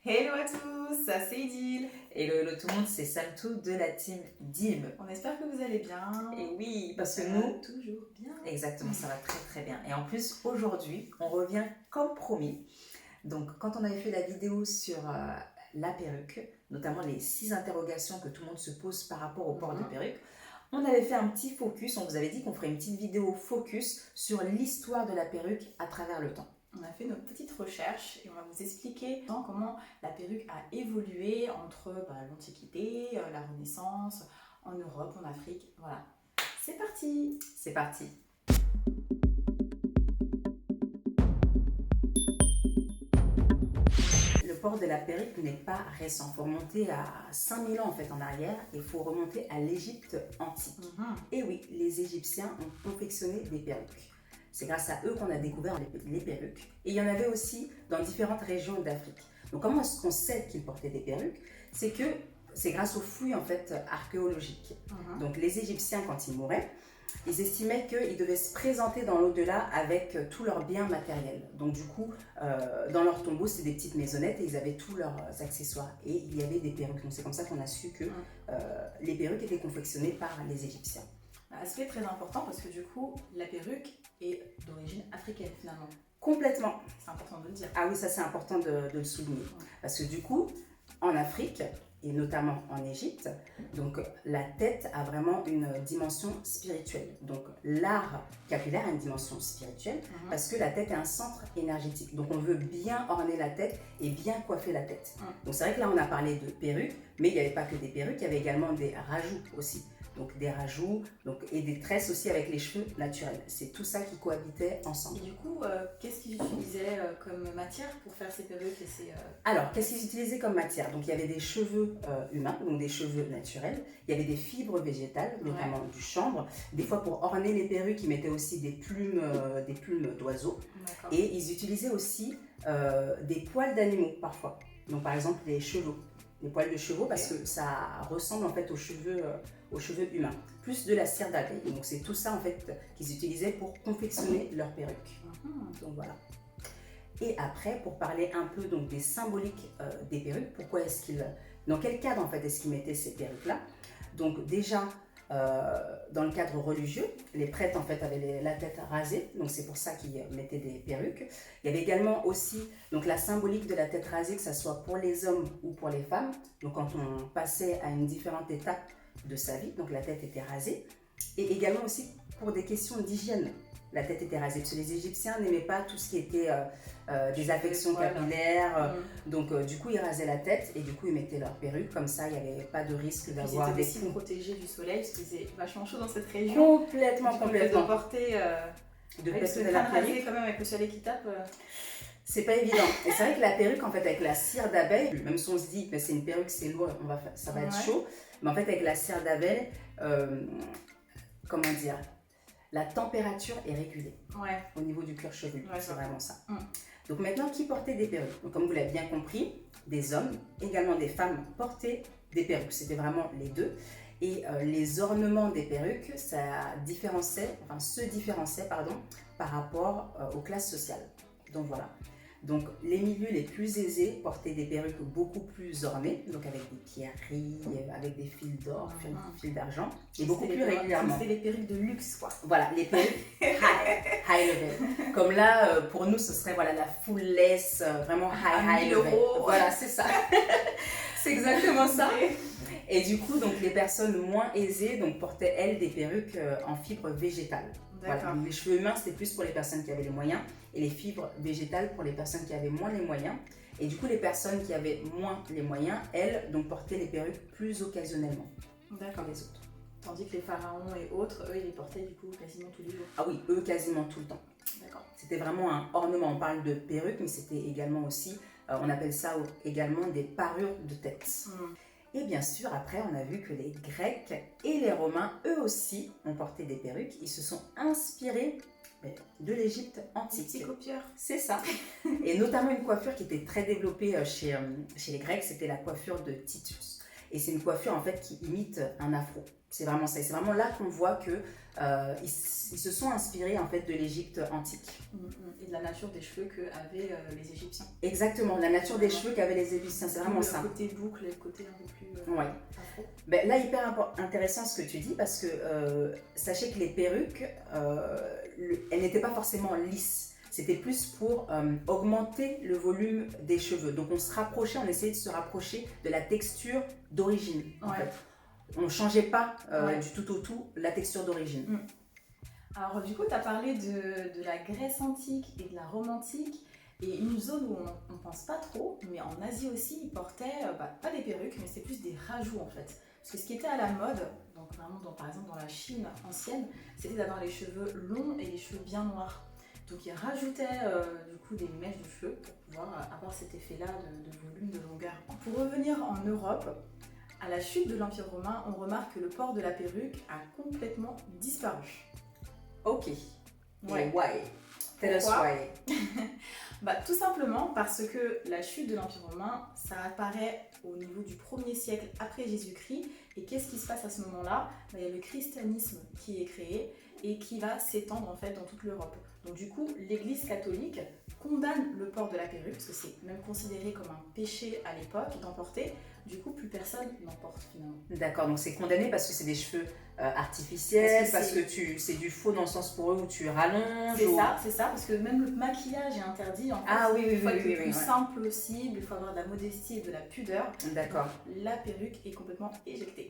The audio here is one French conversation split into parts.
Hello à tous, ça c'est Idil. Hello tout le monde, c'est Saltou de la team Dim. On espère que vous allez bien. Et oui, parce que Ça nous, va toujours bien. exactement, ça va très très bien. Et en plus, aujourd'hui, on revient comme promis. Donc, quand on avait fait la vidéo sur la perruque, notamment les 6 interrogations que tout le monde se pose par rapport au port de perruque, on avait fait un petit focus, on vous avait dit qu'on ferait une petite vidéo focus sur l'histoire de la perruque à travers le temps. On a fait notre petite recherche et on va vous expliquer comment la perruque a évolué entre l'Antiquité, la Renaissance, en Europe, en Afrique. Voilà, c'est parti. C'est parti. Le port de la perruque n'est pas récent. Il faut remonter à 5000 ans en fait en arrière et il faut remonter à l'Égypte antique. Et oui, les Égyptiens ont confectionné des perruques. C'est grâce à eux qu'on a découvert les perruques. Et il y en avait aussi dans différentes régions d'Afrique. Donc comment est-ce qu'on sait qu'ils portaient des perruques? C'est grâce aux fouilles en fait archéologiques. Donc les Égyptiens, quand ils mouraient, ils estimaient qu'ils devaient se présenter dans l'au-delà avec tous leurs biens matériels. Donc du coup, dans leur tombeau, c'était des petites maisonnettes et ils avaient tous leurs accessoires. Et il y avait des perruques. Donc c'est comme ça qu'on a su que les perruques étaient confectionnées par les Égyptiens. Aspect très important parce que du coup, la perruque est d'origine africaine finalement. Complètement. C'est important de le dire. Ah oui, ça c'est important de le souligner. Parce que du coup, en Afrique, et notamment en Égypte, donc la tête a vraiment une dimension spirituelle. Donc l'art capillaire a une dimension spirituelle parce que la tête est un centre énergétique. Donc on veut bien orner la tête et bien coiffer la tête. Donc c'est vrai que là on a parlé de perruques, mais il n'y avait pas que des perruques, il y avait également des rajouts aussi. Donc des rajouts et des tresses aussi avec les cheveux naturels. C'est tout ça qui cohabitait ensemble. Et du coup, qu'est-ce qu'ils utilisaient comme matière pour faire ces perruques et ces, Alors, qu'est-ce qu'ils utilisaient comme matière? Donc il y avait des cheveux humains, donc des cheveux naturels. Il y avait des fibres végétales, notamment du chanvre. Des fois, pour orner les perruques, ils mettaient aussi des plumes d'oiseaux. Et ils utilisaient aussi des poils d'animaux, parfois. Donc par exemple, les chevaux. Les poils de chevaux parce que ça ressemble en fait aux cheveux humains, plus de la cire d'abeille. Donc c'est tout ça en fait qu'ils utilisaient pour confectionner leurs perruques. Donc voilà. Et après, pour parler un peu donc des symboliques des perruques, dans quel cadre en fait est-ce qu'ils mettaient ces perruques-là? Donc déjà, dans le cadre religieux, les prêtres en fait avaient la tête rasée, donc c'est pour ça qu'ils mettaient des perruques. Il y avait également aussi donc la symbolique de la tête rasée, que ce soit pour les hommes ou pour les femmes. Donc quand on passait à une différente étape de sa vie, donc la tête était rasée. Et également aussi pour des questions d'hygiène, la tête était rasée, parce que les Égyptiens n'aimaient pas tout ce qui était des affections capillaires. Donc du coup, ils rasaient la tête et du coup, ils mettaient leur perruque. Comme ça, il n'y avait pas de risque d'avoir des poux. Ils étaient aussi protégés du soleil, parce qu'il faisait vachement chaud dans cette région. Complètement. De porter de avec porter la perruque quand même avec le soleil qui tape. C'est pas évident. Et c'est vrai que la perruque, en fait, avec la cire d'abeille, même si on se dit que c'est une perruque, c'est lourd, ça va être chaud. Mais en fait, avec la cire d'abeille, comment dire, la température est régulée au niveau du cuir chevelu. C'est vraiment ça. Donc maintenant, qui portait des perruques? Donc, comme vous l'avez bien compris, des hommes, également des femmes portaient des perruques. C'était vraiment les deux. Et les ornements des perruques, se différenciaient par rapport aux classes sociales. Donc voilà. Donc les milieux les plus aisés portaient des perruques beaucoup plus ornées, donc avec des pierreries, avec des fils d'or, fils d'argent, et beaucoup plus régulièrement. C'était les perruques de luxe, quoi. Voilà, les perruques high level. Comme là, pour nous, ce serait la full lace, vraiment high level. Voilà, c'est ça. C'est exactement ça. Et du coup, donc les personnes moins aisées portaient, elles, des perruques en fibres végétales. Voilà. Les cheveux humains, c'était plus pour les personnes qui avaient les moyens, et les fibres végétales pour les personnes qui avaient moins les moyens. Et du coup, les personnes qui avaient moins les moyens, elles, portaient les perruques plus occasionnellement que les autres. Tandis que les pharaons et autres, eux, ils les portaient du coup quasiment tous les jours. Ah oui, eux, quasiment tout le temps. C'était vraiment un ornement. On parle de perruques, mais c'était également aussi, on appelle ça également des parures de tête. Et bien sûr, après, on a vu que les Grecs et les Romains, eux aussi, ont porté des perruques. Ils se sont inspirés de l'Égypte antique. Petits copieurs. C'est ça. Et notamment une coiffure qui était très développée chez les Grecs, c'était la coiffure de Titus. et c'est une coiffure en fait qui imite un afro. C'est vraiment ça. Et c'est vraiment là qu'on voit que ils se sont inspirés en fait de l'Égypte antique. Et de la nature des cheveux qu'avaient les Égyptiens. Exactement, la nature des cheveux qu'avaient les Égyptiens, c'est vraiment ça. Le côté boucle et le côté un peu plus ouais. afro. Ben, là, hyper intéressant ce que tu dis parce que sachez que les perruques, elles n'étaient pas forcément lisses. C'était plus pour augmenter le volume des cheveux. Donc on essayait de se rapprocher de la texture d'origine. En fait. On ne changeait pas du tout au tout la texture d'origine. Alors du coup, tu as parlé de la Grèce antique et de la Rome antique. Et une zone où on ne pense pas trop, mais en Asie aussi, ils portaient pas des perruques, mais c'est plus des rajouts en fait. Parce que ce qui était à la mode, donc vraiment par exemple dans la Chine ancienne, c'était d'avoir les cheveux longs et les cheveux bien noirs. Donc ils rajoutaient du coup des mèches de cheveux pour pouvoir avoir cet effet-là de volume, de longueur. Pour revenir en Europe, à la chute de l'Empire romain, on remarque que le port de la perruque a complètement disparu. Ok. Ouais. Et why? Tell us why. Tout simplement parce que la chute de l'Empire romain, ça apparaît au niveau du 1er siècle après Jésus-Christ. Et qu'est-ce qui se passe à ce moment-là? Il y a le christianisme qui est créé et qui va s'étendre en fait dans toute l'Europe. Donc du coup, l'Église catholique condamne le port de la perruque, parce que c'est même considéré comme un péché à l'époque d'en porter. Du coup, plus personne n'en porte finalement. D'accord, donc c'est condamné parce que c'est des cheveux artificiels, parce que c'est du faux dans le sens pour eux où tu rallonges. C'est ça, parce que même le maquillage est interdit. En fait, il faut être le plus simple possible, il faut avoir de la modestie et de la pudeur. D'accord. Donc, la perruque est complètement éjectée.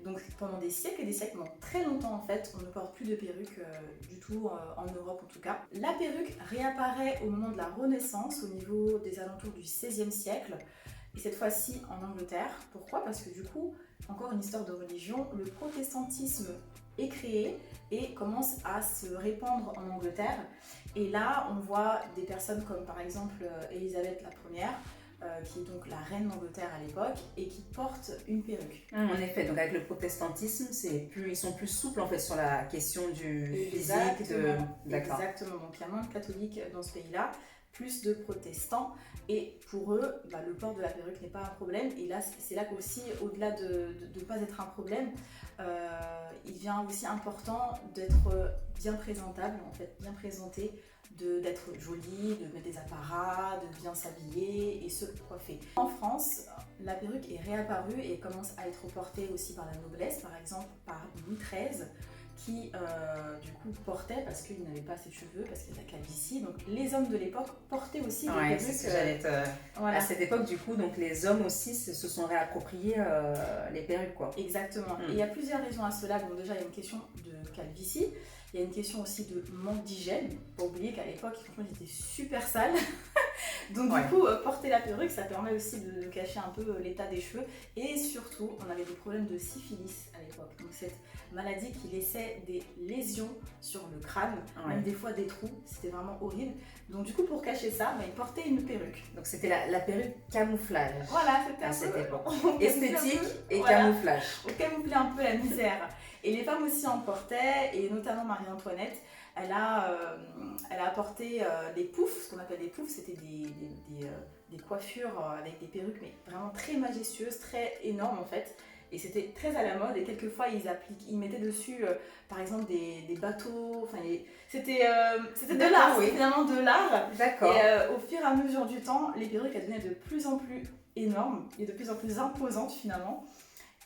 Donc pendant des siècles et des siècles, très longtemps en fait, on ne porte plus de perruque du tout, en Europe en tout cas. La perruque réapparaît au moment de la Renaissance, au niveau des alentours du XVIe siècle. Et cette fois-ci en Angleterre. Pourquoi? Parce que du coup, encore une histoire de religion, le protestantisme est créé et commence à se répandre en Angleterre. Et là, on voit des personnes comme par exemple Élisabeth la Première, qui est donc la reine d'Angleterre à l'époque, et qui porte une perruque. En effet, donc avec le protestantisme, ils sont plus souples en fait sur la question du physique. D'accord. Exactement, donc il y a moins de catholiques dans ce pays-là, plus de protestants. Et pour eux, le port de la perruque n'est pas un problème. Et là, c'est là qu'aussi, au-delà de ne pas être un problème, il devient aussi important d'être bien présentable, en fait, bien présenté, d'être jolie, de mettre des apparats, de bien s'habiller et se coiffer. En France, la perruque est réapparue et commence à être portée aussi par la noblesse, par exemple par Louis XIII, qui du coup portait parce qu'il n'avait pas assez de cheveux, parce qu'il y a de la calvitie. Donc les hommes de l'époque portaient aussi des perruques. C'est ce que j'allais voilà. À cette époque, du coup, donc les hommes aussi se sont réappropriés les perruques, quoi. Exactement. Et il y a plusieurs raisons à cela. Donc déjà, il y a une question de calvitie. Il y a une question aussi de manque d'hygiène. Faut pas oublier qu'à l'époque, franchement, ils étaient super sales. Donc du coup, porter la perruque, ça permet aussi de cacher un peu l'état des cheveux. Et surtout, on avait des problèmes de syphilis à l'époque. Donc cette maladie qui laissait des lésions sur le crâne, même des fois des trous. C'était vraiment horrible. Donc du coup, pour cacher ça, ils portaient une perruque. Donc c'était la perruque camouflage. Voilà, c'était à cette époque. Esthétique et camouflage. On camouflait un peu la misère. Et les femmes aussi en portaient, et notamment Marie-Antoinette, elle a apporté des poufs, ce qu'on appelle des poufs, c'était des coiffures avec des perruques, mais vraiment très majestueuses, très énormes en fait. Et c'était très à la mode, et quelquefois ils mettaient dessus par exemple des bateaux, enfin c'était de l'art, oui. Finalement de l'art. D'accord. Et au fur et à mesure du temps, les perruques elles devenaient de plus en plus énormes et de plus en plus imposantes finalement.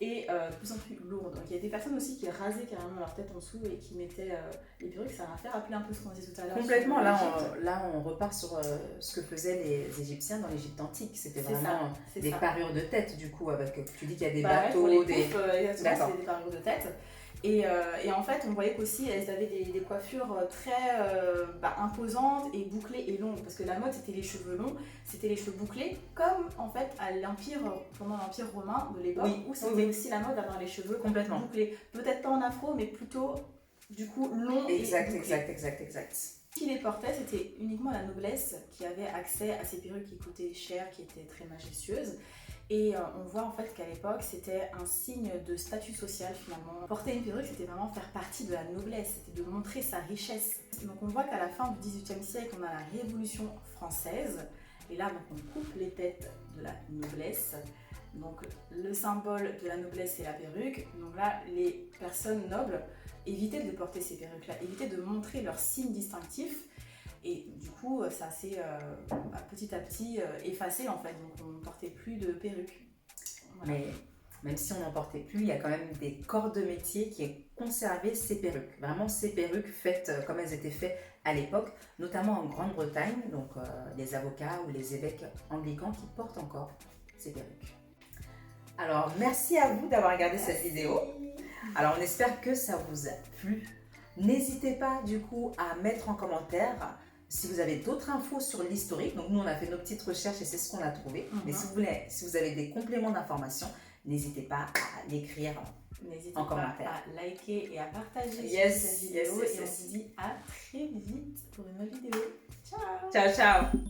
Et de plus en plus lourde. Donc il y a des personnes aussi qui rasaient carrément leur tête en dessous et qui mettaient les perruques. Ça m'a fait rappeler un peu ce qu'on disait tout à l'heure. Complètement, là on repart sur ce que faisaient les Égyptiens dans l'Égypte antique. C'était vraiment des parures de tête du coup, avec, tu dis qu'il y a des bateaux, c'était des parures de tête. Et en fait, on voyait qu'aussi elles avaient des coiffures très imposantes et bouclées et longues. Parce que la mode, c'était les cheveux longs, c'était les cheveux bouclés, comme en fait à l'Empire, pendant l'Empire romain de l'époque, où c'était aussi la mode d'avoir les cheveux complètement bouclés. Peut-être pas en afro, mais plutôt du coup longs et bouclés. Exact. Qui les portait, c'était uniquement la noblesse qui avait accès à ces perruques qui coûtaient cher, qui étaient très majestueuses. Et on voit en fait qu'à l'époque, c'était un signe de statut social finalement. Porter une perruque, c'était vraiment faire partie de la noblesse, c'était de montrer sa richesse. Donc on voit qu'à la fin du XVIIIe siècle, on a la Révolution française. Et là, donc, on coupe les têtes de la noblesse. Donc le symbole de la noblesse, c'est la perruque. Donc là, les personnes nobles évitaient de porter ces perruques-là, évitaient de montrer leurs signes distinctifs. Et du coup, ça s'est petit à petit effacé en fait. Donc on ne portait plus de perruques. Voilà. Mais même si on n'en portait plus, il y a quand même des corps de métier qui ont conservé ces perruques. Vraiment ces perruques faites comme elles étaient faites à l'époque, notamment en Grande-Bretagne, donc les avocats ou les évêques anglicans qui portent encore ces perruques. Alors merci à vous d'avoir regardé cette vidéo. Alors on espère que ça vous a plu. N'hésitez pas du coup à mettre en commentaire si vous avez d'autres infos sur l'historique. Donc nous on a fait nos petites recherches et c'est ce qu'on a trouvé. Mais si vous avez des compléments d'information, n'hésitez pas à l'écrire en commentaire. À liker et à partager cette vidéo. Et on se dit à très vite pour une nouvelle vidéo. Ciao. Ciao, ciao.